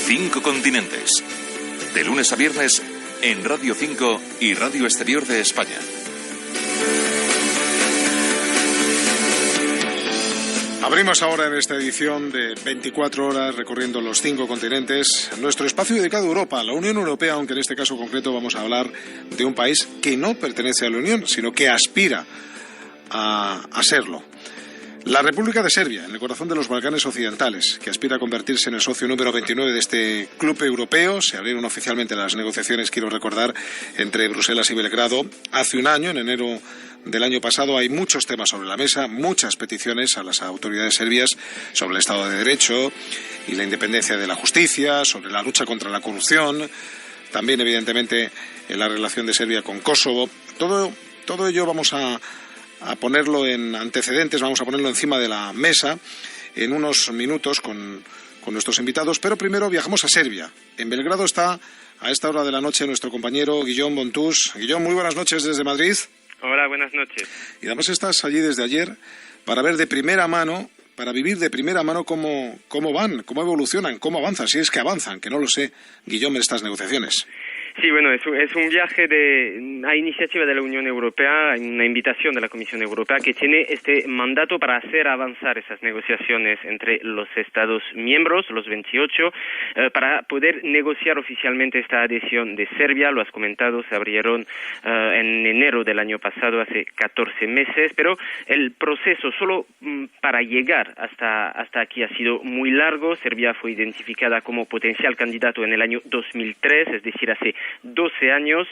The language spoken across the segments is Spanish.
5 continentes. De lunes a viernes en Radio 5 y Radio Exterior de España. Abrimos ahora en esta edición de 24 horas recorriendo los 5 continentes nuestro espacio dedicado a Europa, la Unión Europea, aunque en este caso concreto vamos a hablar de un país que no pertenece a la Unión, sino que aspira a serlo. La República de Serbia, en el corazón de los Balcanes Occidentales, que aspira a convertirse en el socio número 29 de este club europeo. Se abrieron oficialmente las negociaciones, quiero recordar, entre Bruselas y Belgrado hace un año, en enero del año pasado. Hay muchos temas sobre la mesa, muchas peticiones a las autoridades serbias sobre el Estado de Derecho y la independencia de la justicia, sobre la lucha contra la corrupción, también evidentemente en la relación de Serbia con Kosovo. Todo ello vamos a ponerlo en antecedentes, vamos a ponerlo encima de la mesa en unos minutos con nuestros invitados, pero primero viajamos a Serbia. En Belgrado está a esta hora de la noche nuestro compañero Guillaume Bontús. Guillaume, muy buenas noches desde Madrid. Hola, buenas noches. Y además estás allí desde ayer para ver de primera mano, para vivir de primera mano cómo van, cómo evolucionan, cómo avanzan, si es que avanzan, que no lo sé, Guillaume, en estas negociaciones. Sí, bueno, es un viaje a iniciativa de la Unión Europea, una invitación de la Comisión Europea que tiene este mandato para hacer avanzar esas negociaciones entre los Estados miembros, los 28, para poder negociar oficialmente esta adhesión de Serbia. Lo has comentado, se abrieron en enero del año pasado, hace 14 meses, pero el proceso solo para llegar hasta aquí ha sido muy largo. Serbia fue identificada como potencial candidato en el año 2003, es decir, hace 12 años,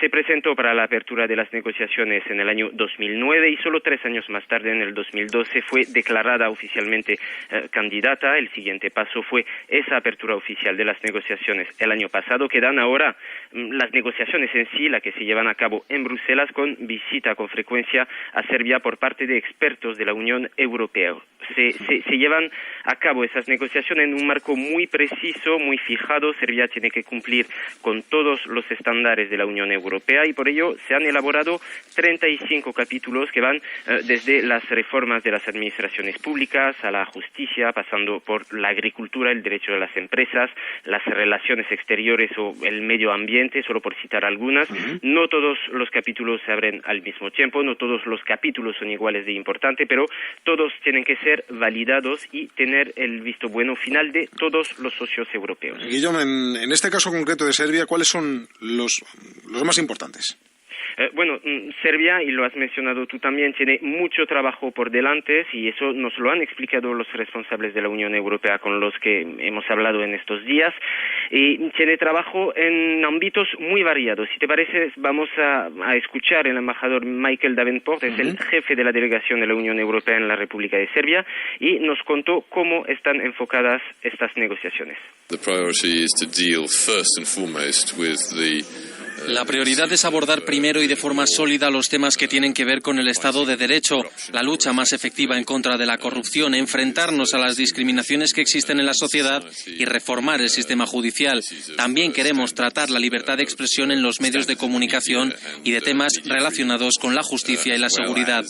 se presentó para la apertura de las negociaciones en el año 2009 y solo 3 años más tarde, en el 2012, fue declarada oficialmente candidata. El siguiente paso fue esa apertura oficial de las negociaciones el año pasado. Quedan ahora las negociaciones en sí, las que se llevan a cabo en Bruselas, con visita con frecuencia a Serbia por parte de expertos de la Unión Europea. Se llevan a cabo esas negociaciones en un marco muy preciso, muy fijado. Serbia tiene que cumplir con todos los estándares de la Unión Europea y por ello se han elaborado 35 capítulos que van desde las reformas de las administraciones públicas a la justicia, pasando por la agricultura, el derecho de las empresas, las relaciones exteriores o el medio ambiente, solo por citar algunas. No todos los capítulos se abren al mismo tiempo, no todos los capítulos son iguales de importantes, pero todos tienen que ser validados y tener el visto bueno final de todos los socios europeos. Guillaume, en este caso concreto de Serbia, ¿cuáles son los más importantes? Bueno, Serbia, y lo has mencionado tú también, tiene mucho trabajo por delante y eso nos lo han explicado los responsables de la Unión Europea con los que hemos hablado en estos días, y tiene trabajo en ámbitos muy variados. Si te parece, vamos a escuchar al embajador Michael Davenport, es el jefe de la delegación de la Unión Europea en la República de Serbia, y nos contó cómo están enfocadas estas negociaciones. La prioridad es abordar primero y de forma sólida los temas que tienen que ver con el Estado de Derecho, la lucha más efectiva en contra de la corrupción, enfrentarnos a las discriminaciones que existen en la sociedad y reformar el sistema judicial. También queremos tratar la libertad de expresión en los medios de comunicación y de temas relacionados con la justicia y la seguridad.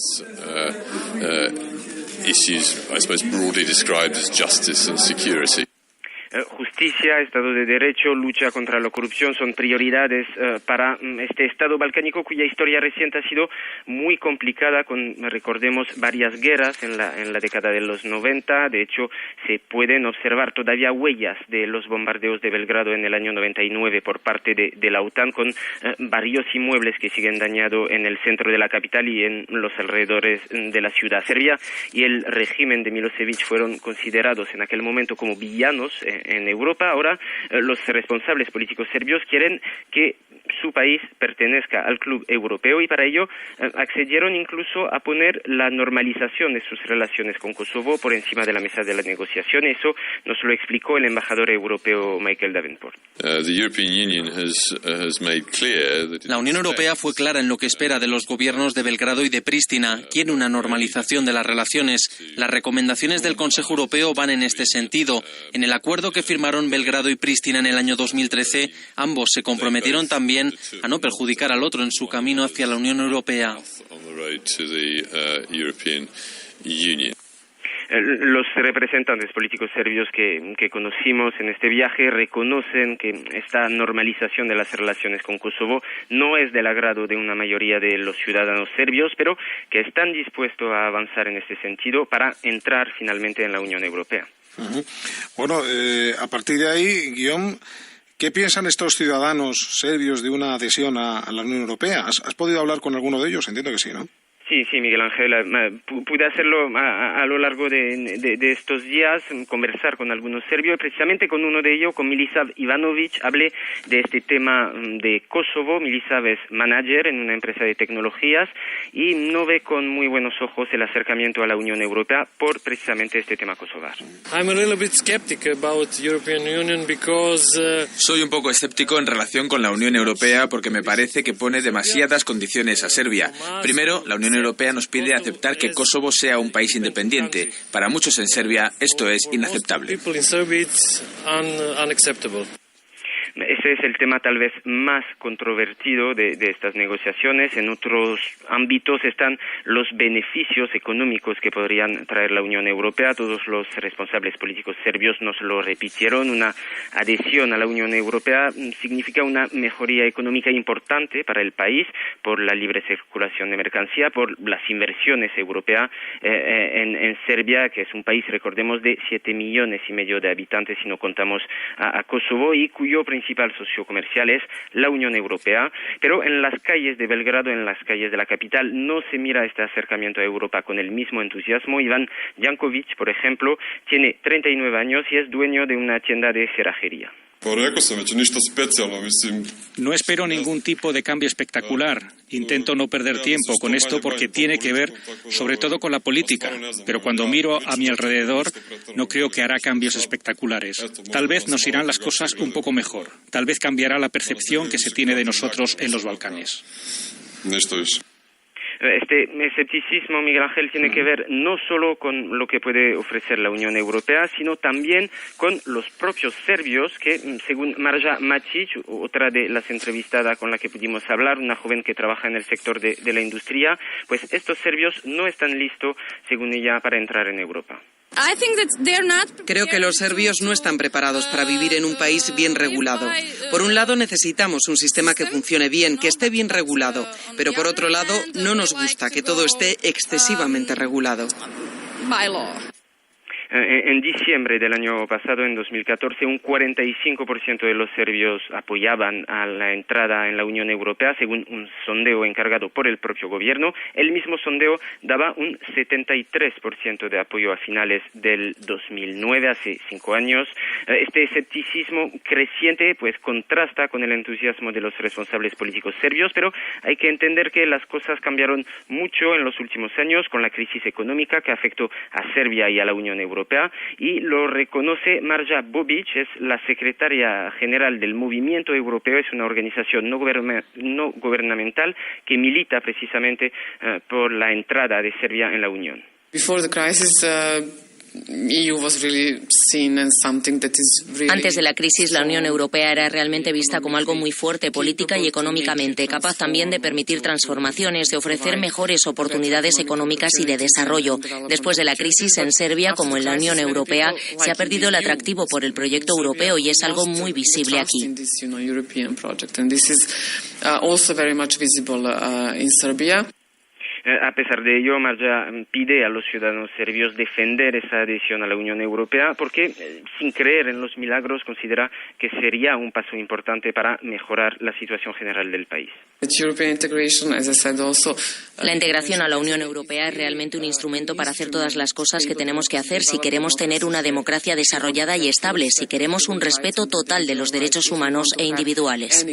Justicia, Estado de Derecho, lucha contra la corrupción son prioridades para este Estado balcánico cuya historia reciente ha sido muy complicada, con, recordemos, varias guerras en la década de los 90. De hecho, se pueden observar todavía huellas de los bombardeos de Belgrado en el año 99 por parte de la OTAN, con varios inmuebles que siguen dañados en el centro de la capital y en los alrededores de la ciudad. Serbia y el régimen de Milosevic fueron considerados en aquel momento como villanos en Europa. Ahora los responsables políticos serbios quieren que su país pertenezca al club europeo y para ello accedieron incluso a poner la normalización de sus relaciones con Kosovo por encima de la mesa de la negociación. Eso nos lo explicó el embajador europeo Michael Davenport. La Unión Europea fue clara en lo que espera de los gobiernos de Belgrado y de Prístina. Quiere una normalización de las relaciones. Las recomendaciones del Consejo Europeo van en este sentido. En el acuerdo que firmaron Belgrado y Prístina en el año 2013, ambos se comprometieron también a no perjudicar al otro en su camino hacia la Unión Europea. Los representantes políticos serbios que conocimos en este viaje reconocen que esta normalización de las relaciones con Kosovo no es del agrado de una mayoría de los ciudadanos serbios, pero que están dispuestos a avanzar en este sentido para entrar finalmente en la Unión Europea. Uh-huh. Bueno, a partir de ahí, Guillaume, ¿qué piensan estos ciudadanos serbios de una adhesión a la Unión Europea? ¿Has podido hablar con alguno de ellos? Entiendo que sí, ¿no? Sí, Miguel Ángel, pude hacerlo a lo largo de estos días, conversar con algunos serbios, precisamente con uno de ellos, con Milisav Ivanovic, hablé de este tema de Kosovo. Milisav es manager en una empresa de tecnologías y no ve con muy buenos ojos el acercamiento a la Unión Europea por precisamente este tema kosovar. Soy un poco escéptico en relación con la Unión Europea porque me parece que pone demasiadas condiciones a Serbia. Primero, la Unión Europea nos pide aceptar que Kosovo sea un país independiente. Para muchos en Serbia esto es inaceptable. Ese es el tema tal vez más controvertido de estas negociaciones. En otros ámbitos están los beneficios económicos que podrían traer la Unión Europea. Todos los responsables políticos serbios nos lo repitieron. Una adhesión a la Unión Europea significa una mejoría económica importante para el país por la libre circulación de mercancía, por las inversiones europeas en Serbia, que es un país, recordemos, de 7,5 millones de habitantes si no contamos a Kosovo, y cuyo principal socio comercial es la Unión Europea, pero en las calles de Belgrado, en las calles de la capital, no se mira este acercamiento a Europa con el mismo entusiasmo. Ivan Jankovic, por ejemplo, tiene 39 años y es dueño de una tienda de cerrajería. No espero ningún tipo de cambio espectacular. Intento no perder tiempo con esto porque tiene que ver sobre todo con la política. Pero cuando miro a mi alrededor, no creo que hará cambios espectaculares. Tal vez nos irán las cosas un poco mejor. Tal vez cambiará la percepción que se tiene de nosotros en los Balcanes. Este escepticismo, Miguel Ángel, tiene que ver no solo con lo que puede ofrecer la Unión Europea, sino también con los propios serbios que, según Marja Macic, otra de las entrevistadas con la que pudimos hablar, una joven que trabaja en el sector de la industria, pues estos serbios no están listos, según ella, para entrar en Europa. Creo que los serbios no están preparados para vivir en un país bien regulado. Por un lado, necesitamos un sistema que funcione bien, que esté bien regulado, pero por otro lado, no nos gusta que todo esté excesivamente regulado. En diciembre del año pasado, en 2014, un 45% de los serbios apoyaban a la entrada en la Unión Europea, según un sondeo encargado por el propio gobierno. El mismo sondeo daba un 73% de apoyo a finales del 2009, hace 5 años. Este escepticismo creciente pues contrasta con el entusiasmo de los responsables políticos serbios, pero hay que entender que las cosas cambiaron mucho en los últimos años con la crisis económica que afectó a Serbia y a la Unión Europea, y lo reconoce Marja Bobic, es la secretaria general del Movimiento Europeo, es una organización no gubernamental que milita precisamente por la entrada de Serbia en la Unión. Antes de la crisis, la Unión Europea era realmente vista como algo muy fuerte política y económicamente, capaz también de permitir transformaciones, de ofrecer mejores oportunidades económicas y de desarrollo. Después de la crisis, en Serbia, como en la Unión Europea, se ha perdido el atractivo por el proyecto europeo y es algo muy visible aquí. A pesar de ello, Marja pide a los ciudadanos serbios defender esa adhesión a la Unión Europea porque, sin creer en los milagros, considera que sería un paso importante para mejorar la situación general del país. La integración a la Unión Europea es realmente un instrumento para hacer todas las cosas que tenemos que hacer si queremos tener una democracia desarrollada y estable, si queremos un respeto total de los derechos humanos e individuales.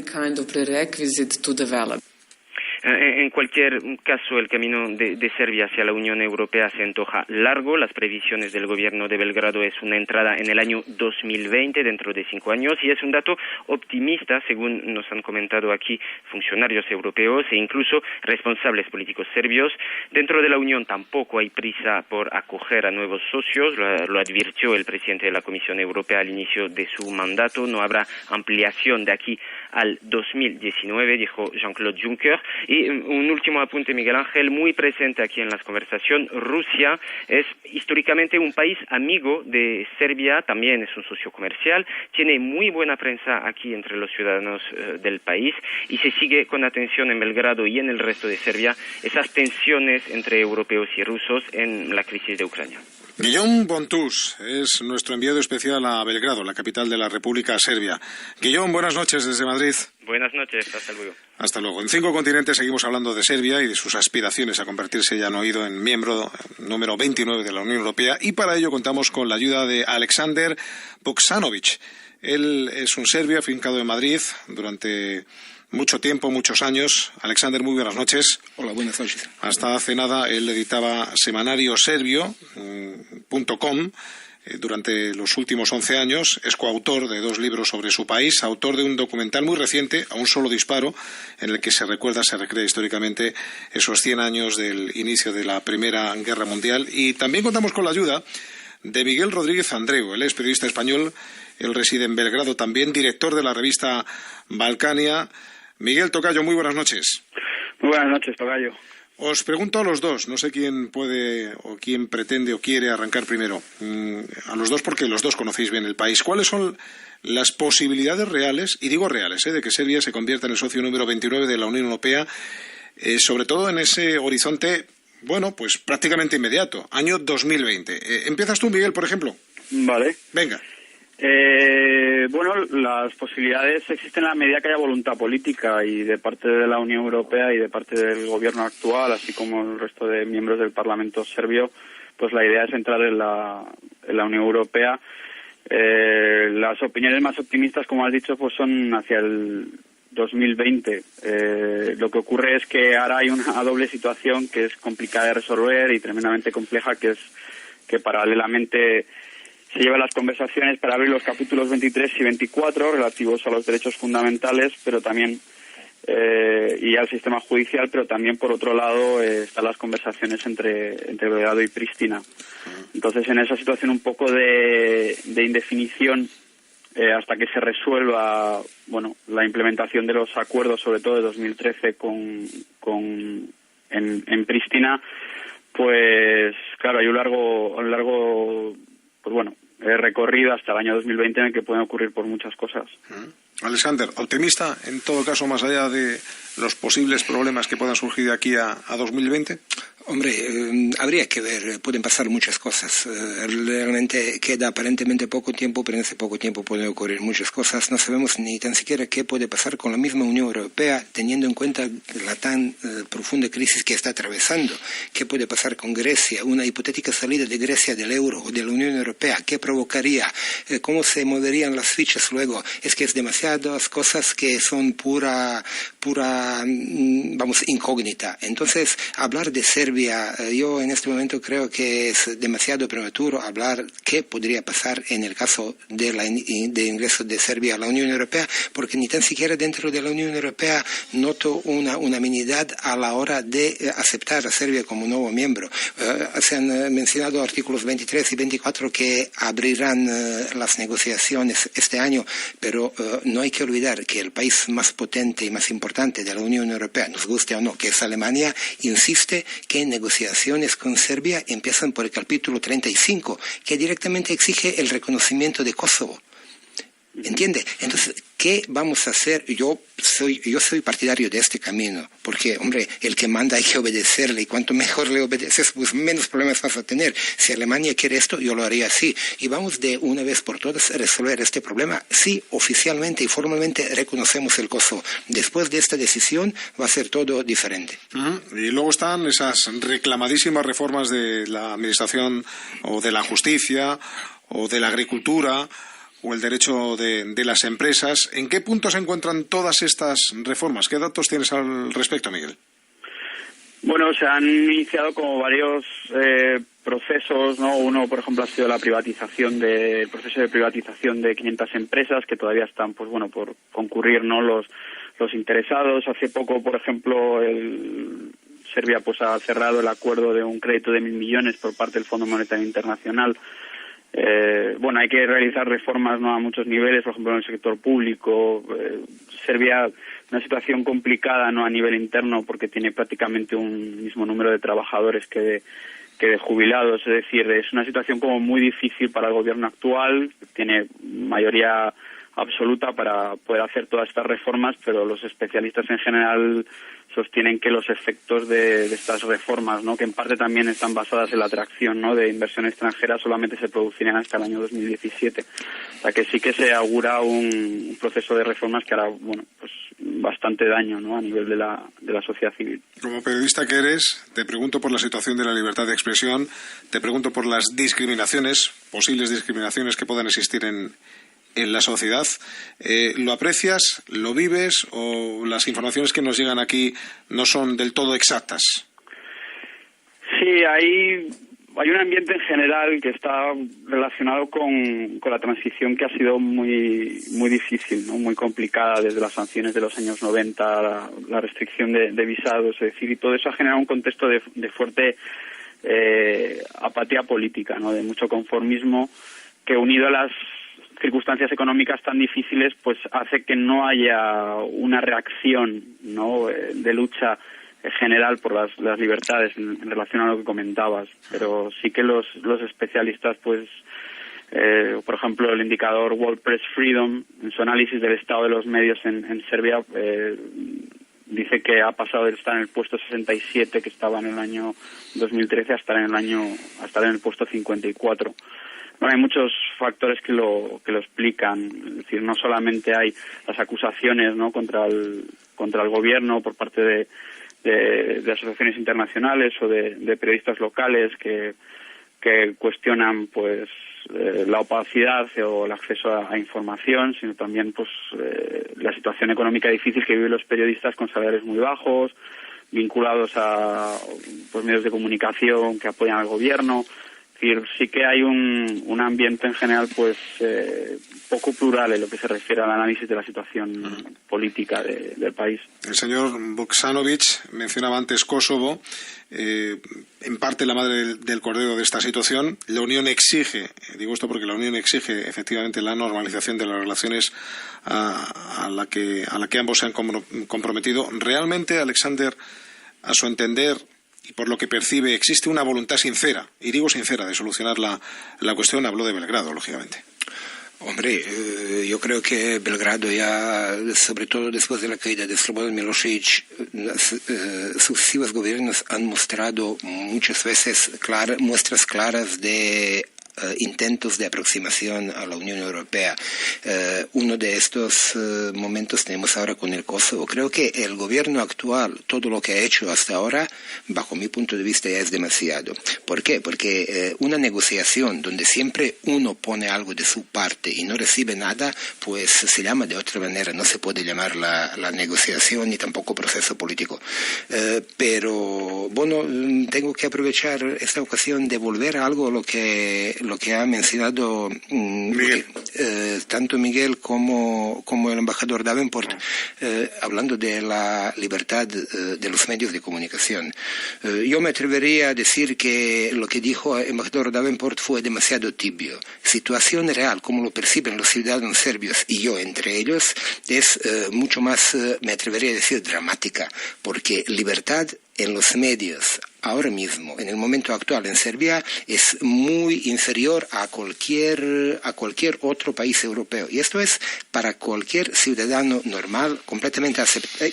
En cualquier caso, el camino de Serbia hacia la Unión Europea se antoja largo. Las previsiones del gobierno de Belgrado es una entrada en el año 2020, dentro de 5 años, y es un dato optimista, según nos han comentado aquí funcionarios europeos e incluso responsables políticos serbios. Dentro de la Unión tampoco hay prisa por acoger a nuevos socios, lo advirtió el presidente de la Comisión Europea al inicio de su mandato. No habrá ampliación de aquí al 2019, dijo Jean-Claude Juncker. Y un último apunte, Miguel Ángel, muy presente aquí en la conversación. Rusia es históricamente un país amigo de Serbia, también es un socio comercial, tiene muy buena prensa aquí entre los ciudadanos del país y se sigue con atención en Belgrado y en el resto de Serbia esas tensiones entre europeos y rusos en la crisis de Ucrania. Guillaume Bontus es nuestro enviado especial a Belgrado, la capital de la República Serbia. Guillaume, buenas noches desde Madrid. Buenas noches, hasta luego. Hasta luego. En 5 continentes seguimos hablando de Serbia y de sus aspiraciones a convertirse, ya han oído, en miembro número 29 de la Unión Europea, y para ello contamos con la ayuda de Alexander Vuksanovic. Él es un serbio afincado en Madrid durante mucho tiempo, muchos años. Alexander, muy buenas noches. Hola, buenas noches. Hasta hace nada él editaba semanarioserbio.com durante los últimos 11 años. Es coautor de 2 libros sobre su país, autor de un documental muy reciente, A un solo disparo, en el que se recrea históricamente esos 100 años del inicio de la Primera Guerra Mundial. Y también contamos con la ayuda de Miguel Rodríguez Andreu. Él es periodista español, él reside en Belgrado también, director de la revista Balcania. Miguel, tocayo, muy buenas noches. Muy buenas noches, tocayo. Os pregunto a los dos, no sé quién puede o quién pretende o quiere arrancar primero. A los dos, porque los dos conocéis bien el país. ¿Cuáles son las posibilidades reales, y digo reales, de que Serbia se convierta en el socio número 29 de la Unión Europea, sobre todo en ese horizonte, bueno, pues prácticamente inmediato, año 2020? Empiezas tú, Miguel, por ejemplo. Vale. Venga. Bueno, las posibilidades existen en la medida que haya voluntad política, y de parte de la Unión Europea y de parte del gobierno actual, así como el resto de miembros del Parlamento serbio, pues la idea es entrar en la Unión Europea. Las opiniones más optimistas, como has dicho, pues son hacia el 2020. Lo que ocurre es que ahora hay una doble situación que es complicada de resolver y tremendamente compleja, que es que paralelamente se llevan las conversaciones para abrir los capítulos 23 y 24 relativos a los derechos fundamentales, pero también y al sistema judicial, pero también por otro lado están las conversaciones entre Belgrado y Pristina. Entonces, en esa situación un poco de indefinición, hasta que se resuelva, bueno, la implementación de los acuerdos, sobre todo de 2013 en Pristina, pues claro, hay un largo pues bueno, recorrido hasta el año 2020 en el que pueden ocurrir por muchas cosas. Alexander, optimista en todo caso, más allá de los posibles problemas que puedan surgir de aquí a 2020? Hombre, habría que ver, pueden pasar muchas cosas. Realmente queda aparentemente poco tiempo, pero en ese poco tiempo pueden ocurrir muchas cosas. No sabemos ni tan siquiera qué puede pasar con la misma Unión Europea, teniendo en cuenta la tan profunda crisis que está atravesando. ¿Qué puede pasar con Grecia? Una hipotética salida de Grecia del euro o de la Unión Europea, ¿qué provocaría? ¿Cómo se moverían las fichas luego? Es que es demasiadas cosas que son pura, incógnita. Entonces, hablar de Serbia, yo en este momento creo que es demasiado prematuro hablar qué podría pasar en el caso de ingreso de Serbia a la Unión Europea, porque ni tan siquiera dentro de la Unión Europea noto una unanimidad a la hora de aceptar a Serbia como nuevo miembro. Se han mencionado artículos 23 y 24 que abrirán las negociaciones este año, pero no hay que olvidar que el país más potente y más importante de la Unión Europea, nos guste o no, que es Alemania, insiste que negociaciones con Serbia empiezan por el capítulo 35, que directamente exige el reconocimiento de Kosovo. ¿Entiende? Entonces, ¿qué vamos a hacer? Yo soy partidario de este camino, porque, hombre, el que manda hay que obedecerle, y cuanto mejor le obedeces, pues menos problemas vas a tener. Si Alemania quiere esto, yo lo haría así. Y vamos de una vez por todas a resolver este problema. Sí, oficialmente y formalmente reconocemos el Kosovo. Después de esta decisión va a ser todo diferente. Y luego están esas reclamadísimas reformas de la administración o de la justicia o de la agricultura o el derecho de las empresas. ¿En qué punto se encuentran todas estas reformas? ¿Qué datos tienes al respecto, Miguel? Bueno, se han iniciado como varios procesos, ¿no? Uno, por ejemplo, ha sido el proceso de privatización de 500 empresas que todavía están, pues bueno, por concurrir, ¿no? Los interesados. Hace poco, por ejemplo, Serbia pues ha cerrado el acuerdo de un crédito de 1.000 millones por parte del Fondo Monetario Internacional Bueno, hay que realizar reformas, ¿no?, a muchos niveles, por ejemplo en el sector público. Serbia, una situación complicada, ¿no?, a nivel interno, porque tiene prácticamente un mismo número de trabajadores que de jubilados. Es decir, es una situación como muy difícil para el gobierno actual. Tiene mayoría absoluta para poder hacer todas estas reformas, pero los especialistas en general sostienen que los efectos de estas reformas, ¿no?, que en parte también están basadas en la atracción, ¿no?, de inversión extranjera, solamente se producirán hasta el año 2017. O sea que sí que se augura un proceso de reformas que hará, bueno, pues bastante daño, ¿no?, a nivel de la sociedad civil. Como periodista que eres, te pregunto por la situación de la libertad de expresión, te pregunto por las discriminaciones, posibles discriminaciones que puedan existir en la sociedad. ¿Lo aprecias, lo vives o las informaciones que nos llegan aquí no son del todo exactas? Sí, hay un ambiente en general que está relacionado con la transición, que ha sido muy difícil, ¿no?, muy complicada, desde las sanciones de los años 90, la restricción de visados, es decir, y todo eso ha generado un contexto de fuerte apatía política, ¿no?, de mucho conformismo, que unido a las circunstancias económicas tan difíciles, pues hace que no haya una reacción, ¿no?, de lucha general por las libertades en relación a lo que comentabas. Pero sí que los especialistas, pues por ejemplo el indicador World Press Freedom, en su análisis del estado de los medios en Serbia, dice que ha pasado de estar en el puesto 67, que estaba en el año 2013, a estar en el puesto 54. Bueno, hay muchos factores que lo explican. Es decir, no solamente hay las acusaciones, ¿no?, contra el gobierno por parte de asociaciones internacionales o de periodistas locales que cuestionan, pues, la opacidad o el acceso a información, sino también, pues, la situación económica difícil que viven los periodistas con salarios muy bajos, vinculados a, pues, medios de comunicación que apoyan al gobierno. Es decir, sí que hay un ambiente en general, pues, poco plural en lo que se refiere al análisis de la situación política del país. El señor Vuksanovic mencionaba antes Kosovo, en parte la madre del cordero de esta situación. La Unión exige, digo esto porque la Unión exige efectivamente la normalización de las relaciones a la que ambos se han comprometido. ¿Realmente, Alexander, a su entender y por lo que percibe, existe una voluntad sincera, y digo sincera, de solucionar la cuestión? Habló de Belgrado, lógicamente. Hombre, yo creo que Belgrado ya, sobre todo después de la caída de Slobodan Milošević, sucesivos gobiernos han mostrado muchas veces muestras claras de intentos de aproximación a la Unión Europea. Uno de estos momentos tenemos ahora con el Kosovo. Creo que el gobierno actual, todo lo que ha hecho hasta ahora, bajo mi punto de vista, ya es demasiado. ¿Por qué? Porque una negociación donde siempre uno pone algo de su parte y no recibe nada, pues se llama de otra manera. No se puede llamar la negociación ni tampoco proceso político. Pero, bueno, tengo que aprovechar esta ocasión de volver a algo lo que ha mencionado tanto Miguel como el embajador Davenport, hablando de la libertad de los medios de comunicación. Yo me atrevería a decir que lo que dijo el embajador Davenport fue demasiado tibio. Situación real, como lo perciben los ciudadanos serbios y yo entre ellos, es mucho más, me atrevería a decir, dramática, porque libertad en los medios ahora mismo, en el momento actual en Serbia, es muy inferior a cualquier otro país europeo. Y esto es para cualquier ciudadano normal completamente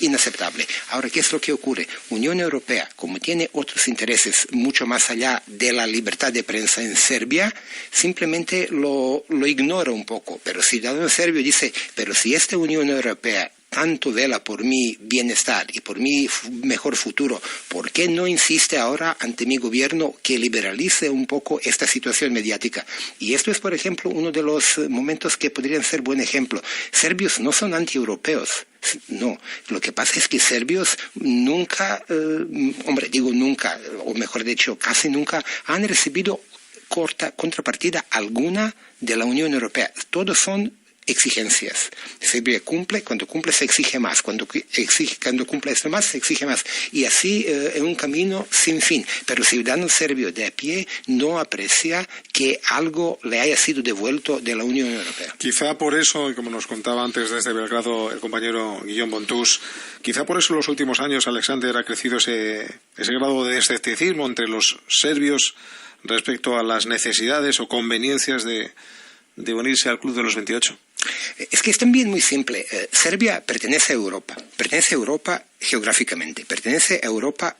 inaceptable. Ahora, ¿qué es lo que ocurre? Unión Europea, como tiene otros intereses mucho más allá de la libertad de prensa en Serbia, simplemente lo ignora un poco. Pero el ciudadano serbio dice, pero si esta Unión Europea tanto vela por mi bienestar y por mi mejor futuro, ¿por qué no insiste ahora ante mi gobierno que liberalice un poco esta situación mediática? Y esto es, por ejemplo, uno de los momentos que podrían ser buen ejemplo. Serbios no son antieuropeos. No, lo que pasa es que serbios nunca, digo nunca, o mejor dicho, casi nunca han recibido contrapartida alguna de la Unión Europea. Todos son exigencias. Serbia cumple, cuando cumple se exige más, cuando cumple esto más se exige más. Y así es un camino sin fin. Pero el ciudadano serbio de a pie no aprecia que algo le haya sido devuelto de la Unión Europea. Quizá por eso, y como nos contaba antes desde Belgrado el compañero Guillaume Bontus, quizá por eso en los últimos años, Alexander, ha crecido ese grado de escepticismo entre los serbios respecto a las necesidades o conveniencias de unirse al Club de los 28. Es que es también muy simple. Serbia pertenece a Europa. Pertenece a Europa geográficamente, pertenece a Europa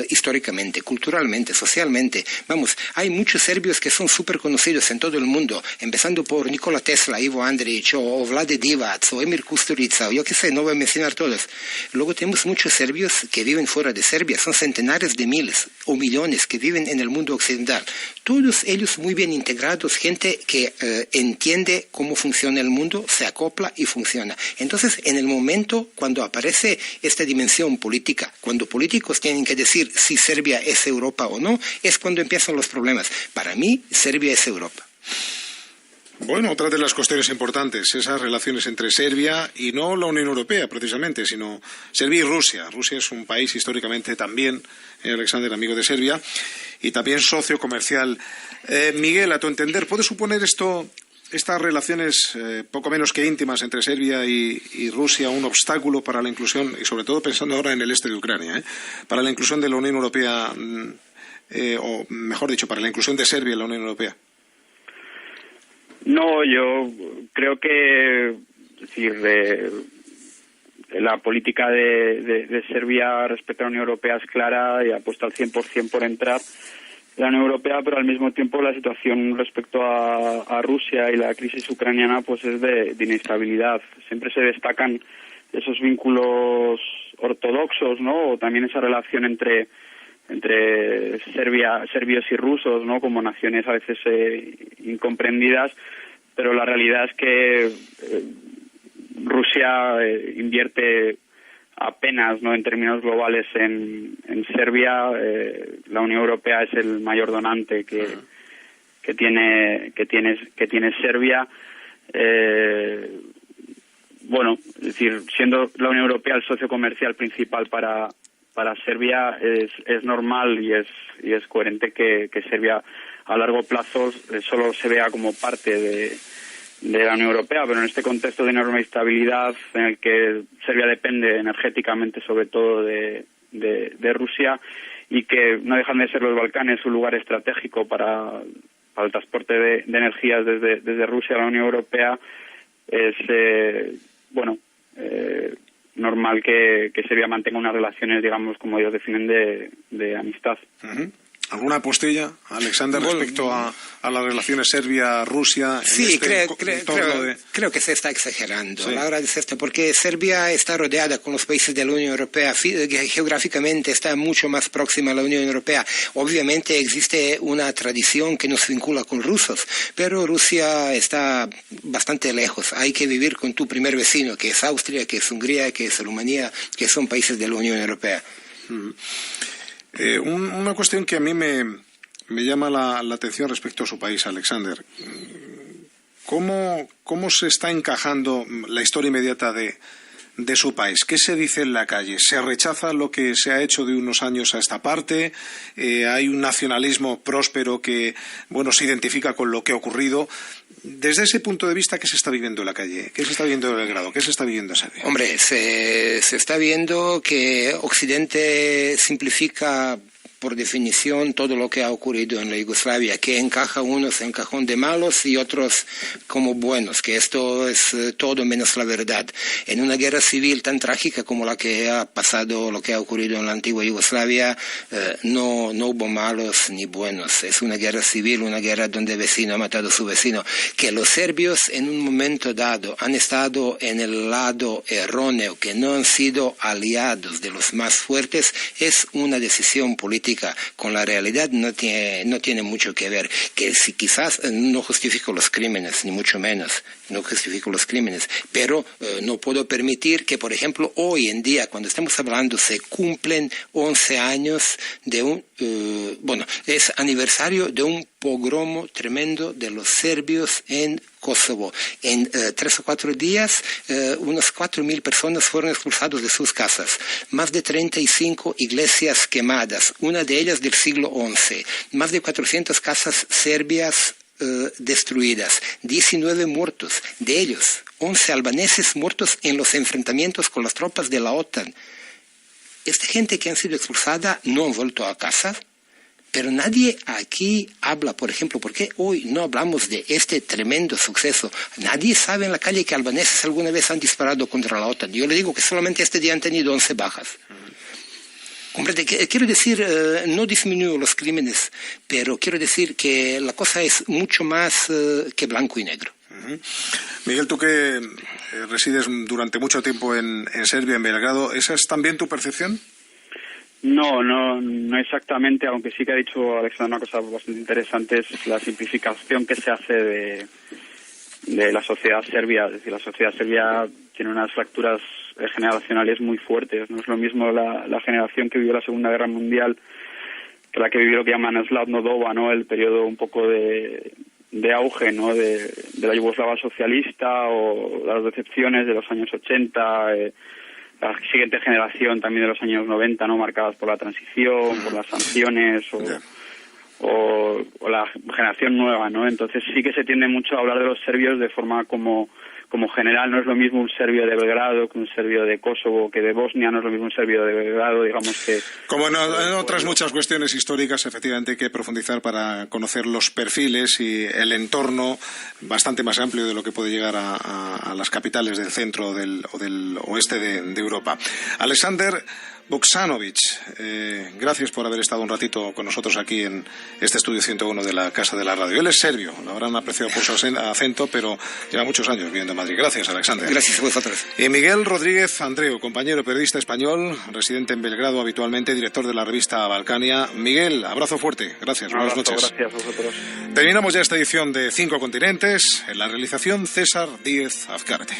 históricamente, culturalmente, socialmente. Vamos, hay muchos serbios que son súper conocidos en todo el mundo, empezando por Nikola Tesla, Ivo Andrić, o Vlade Divac, o Emir Kusturica, o yo qué sé, no voy a mencionar todos. Luego tenemos muchos serbios que viven fuera de Serbia, son centenares de miles o millones que viven en el mundo occidental. Todos ellos muy bien integrados, gente que entiende cómo funciona el mundo, se acopla y funciona. Entonces, en el momento cuando aparece esta dimensión política, cuando políticos tienen que decir si Serbia es Europa o no, es cuando empiezan los problemas. Para mí, Serbia es Europa. Bueno, otra de las cuestiones importantes, esas relaciones entre Serbia y no la Unión Europea, precisamente, sino Serbia y Rusia. Rusia es un país históricamente también, Alexander, amigo de Serbia, y también socio comercial. Miguel, a tu entender, ¿puede suponer estas relaciones poco menos que íntimas entre Serbia y Rusia un obstáculo para la inclusión, y sobre todo pensando ahora en el este de Ucrania, para la inclusión de la Unión Europea, o mejor dicho, para la inclusión de Serbia en la Unión Europea? No, yo creo que, es decir, la política de Serbia respecto a la Unión Europea es clara y apuesta al 100% por entrar en la Unión Europea, pero al mismo tiempo la situación respecto a Rusia y la crisis ucraniana pues es de inestabilidad. Siempre se destacan esos vínculos ortodoxos, ¿no? O también esa relación entre serbios y rusos, ¿no? Como naciones a veces incomprendidas, pero la realidad es que Rusia invierte apenas, ¿no? En términos globales en Serbia. La Unión Europea es el mayor donante que tiene Serbia. Bueno, es decir, siendo la Unión Europea el socio comercial principal para Serbia, es normal y es coherente que Serbia a largo plazo solo se vea como parte de la Unión Europea, pero en este contexto de enorme instabilidad en el que Serbia depende energéticamente sobre todo de Rusia, y que no dejan de ser los Balcanes un lugar estratégico para el transporte de energías desde Rusia a la Unión Europea, es normal que Serbia mantenga unas relaciones, digamos, como ellos definen, de amistad. Uh-huh. ¿Alguna postilla, Alexander, respecto a las relaciones Serbia-Rusia? Sí, creo que se está exagerando a la hora de esto, porque Serbia está rodeada con los países de la Unión Europea, geográficamente está mucho más próxima a la Unión Europea. Obviamente existe una tradición que nos vincula con rusos, pero Rusia está bastante lejos. Hay que vivir con tu primer vecino, que es Austria, que es Hungría, que es Rumanía, que son países de la Unión Europea. Mm. Una cuestión que a mí me llama la atención respecto a su país, Alexander. ¿Cómo se está encajando la historia inmediata de su país? ¿Qué se dice en la calle? ¿Se rechaza lo que se ha hecho de unos años a esta parte? ¿Hay un nacionalismo próspero que, se identifica con lo que ha ocurrido? Desde ese punto de vista, ¿qué se está viviendo en la calle? ¿Qué se está viendo en Belgrado? ¿Qué se está viviendo en Serbia? Hombre, se está viendo que Occidente simplifica por definición todo lo que ha ocurrido en la Yugoslavia, que encaja unos en cajón de malos y otros como buenos, que esto es todo menos la verdad. En una guerra civil tan trágica como la que ha pasado, lo que ha ocurrido en la antigua Yugoslavia, no hubo malos ni buenos. Es una guerra civil, una guerra donde vecino ha matado a su vecino. Que los serbios en un momento dado han estado en el lado erróneo, que no han sido aliados de los más fuertes, es una decisión política. Con la realidad no tiene mucho que ver. Que si quizás no justifico los crímenes, ni mucho menos, no justifico los crímenes, pero no puedo permitir que, por ejemplo, hoy en día, cuando estamos hablando, se cumplen 11 años de es aniversario de un pogromo tremendo de los serbios en Kosovo. En 3 o 4 días, unos 4.000 personas fueron expulsadas de sus casas. Más de 35 iglesias quemadas, una de ellas del siglo XI. Más de 400 casas serbias destruidas. 19 muertos. De ellos, 11 albaneses muertos en los enfrentamientos con las tropas de la OTAN. Esta gente que han sido expulsada no han vuelto a casa. Pero nadie aquí habla, por ejemplo, ¿por qué hoy no hablamos de este tremendo suceso? Nadie sabe en la calle que albaneses alguna vez han disparado contra la OTAN. Yo le digo que solamente este día han tenido 11 bajas. Quiero decir, no disminuyo los crímenes, pero quiero decir que la cosa es mucho más que blanco y negro. Miguel, tú que resides durante mucho tiempo en Serbia, en Belgrado, ¿esa es también tu percepción? No exactamente, aunque sí que ha dicho Alexander una cosa bastante interesante, es la simplificación que se hace de la sociedad serbia. Es decir, la sociedad serbia tiene unas fracturas generacionales muy fuertes. No es lo mismo la generación que vivió la Segunda Guerra Mundial que la que vivió lo que llaman Slavnodova, ¿no? El periodo un poco de auge, ¿no? de la Yugoslava socialista, o las decepciones de los años 80, la siguiente generación también de los años 90, ¿no? Marcadas por la transición, por las sanciones o la generación nueva, ¿no? Entonces sí que se tiende mucho a hablar de los serbios de forma como general. No es lo mismo un serbio de Belgrado que un serbio de Kosovo, que de Bosnia. No es lo mismo un serbio de Belgrado, digamos que... Como en otras muchas cuestiones históricas, efectivamente hay que profundizar para conocer los perfiles y el entorno bastante más amplio de lo que puede llegar a las capitales del centro o del oeste de Europa. Alexander Vuksanovic, gracias por haber estado un ratito con nosotros aquí en este estudio 101 de la Casa de la Radio. Él es serbio, lo habrán apreciado por su acento, pero lleva muchos años viviendo en Madrid. Gracias, Alexander. Gracias a vosotros. Y Miguel Rodríguez Andreu, compañero periodista español, residente en Belgrado habitualmente, director de la revista Balcania. Miguel, abrazo fuerte. Gracias, buenas noches. Gracias a vosotros. Terminamos ya esta edición de 5 Continentes. En la realización, César Díez Azcárate.